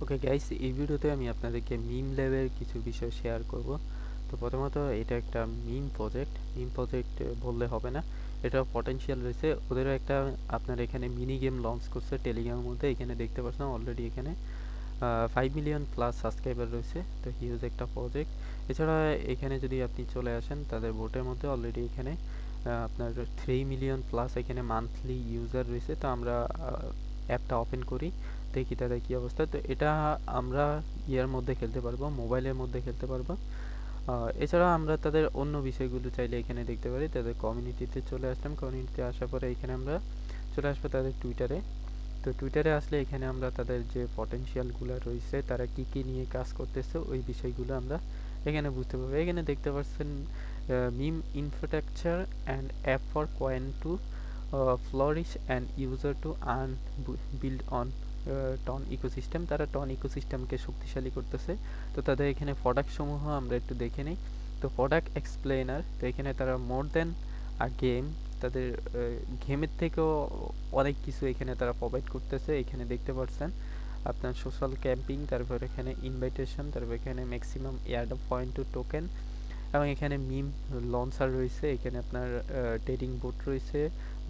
Okay guys, এই ভিডিওতে আমি আপনাদেরকে মিম ল্যাবের কিছু বিষয় শেয়ার করব। তো প্রথমত এটা একটা মিম প্রজেক্ট বললে হবে না, এটা পটেনশিয়াল রয়েছে। ওদেরও একটা আপনার এখানে মিনি গেম লঞ্চ করছে টেলিগ্রামের মধ্যে। এখানে দেখতে পাচ্ছেন অলরেডি এখানে 5 মিলিয়ন প্লাস সাবস্ক্রাইবার রয়েছে। তো হিউজ একটা প্রজেক্ট। এছাড়া এখানে যদি আপনি চলে আসেন তাদের বোটের মধ্যে অলরেডি এখানে আপনার 3 মিলিয়ন প্লাস এখানে মান্থলি ইউজার রয়েছে। তো আমরা অ্যাপটা ওপেন করি, দেখি তাদের কী অবস্থা। তো এটা আমরা ইয়ার মধ্যে খেলতে পারবো, মোবাইলের মধ্যে খেলতে পারবো। এছাড়া আমরা তাদের অন্য বিষয়গুলো চাইলে এখানে দেখতে পারি। তাদের কমিউনিটিতে চলে আসলাম, কমিউনিটিতে আসার পরে এখানে আমরা চলে আসবো তাদের টুইটারে। তো টুইটারে আসলে এখানে আমরা তাদের যে পটেনশিয়ালগুলো রয়েছে, তারা কি কি নিয়ে কাজ করতেছে, ওই বিষয়গুলো আমরা এখানে বুঝতে পারবো। এখানে দেখতে পাচ্ছেন meme infrastructure and app for coin to flourish and user to earn build on TON ecosystem. তারা টন ইকোসিস্টেমকে শক্তিশালী করতেছে। তো তাদের এখানে প্রোডাক্ট সমূহ আমরা একটু দেখে নিই। তো প্রোডাক্ট এক্সপ্লেনার, তো এখানে তারা মোর দেন আ গেম, তাদের গেমের থেকেও অনেক কিছু এখানে তারা প্রোভাইড করতেছে। এখানে দেখতে পাচ্ছেন আপনার সোশ্যাল ক্যাম্পিং, তারপর এখানে ইনভাইটেশন, তারপর এখানে maximum airdrop point to token, এবং এখানে মিম লঞ্চার রয়েছে। এখানে আপনার ট্রেডিং বোট রয়েছে,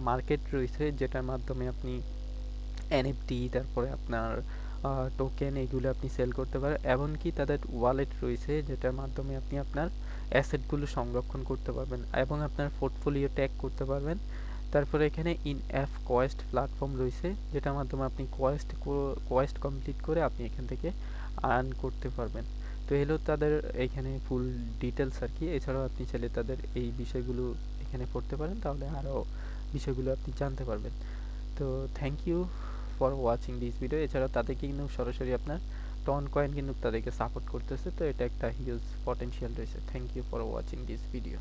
মার্কেট রয়েছে যেটার মাধ্যমে আপনি এনএফটি, তারপরে আপনার টোকেন, এগুলো আপনি সেল করতে পারেন। এমনকি তাদের ওয়ালেট রয়েছে যেটার মাধ্যমে আপনি আপনার অ্যাসেটগুলো সংরক্ষণ করতে পারবেন এবং আপনার পোর্টফোলিও ট্যাগ করতে পারবেন। তারপরে এখানে ইন অ্যাপ কোয়েস্ট প্ল্যাটফর্ম রয়েছে যেটার মাধ্যমে আপনি কোয়েস্ট কমপ্লিট করে আপনি এখান থেকে আর্ন করতে পারবেন। তো এলো তাদের এখানে ফুল ডিটেলস আর কি। এছাড়াও আপনি চাইলে তাদের এই বিষয়গুলো এখানে পড়তে পারেন, তাহলে আরও বিষয়গুলো আপনি জানতে পারবেন। তো thank you for watching this video. এছাড়াও তাদেরকে কিন্তু সরাসরি আপনার টন কয়েন কিন্তু তাদেরকে সাপোর্ট করতেছে। তো এটা একটা হিউজ পটেনশিয়াল রয়েছে। Thank you for watching this video.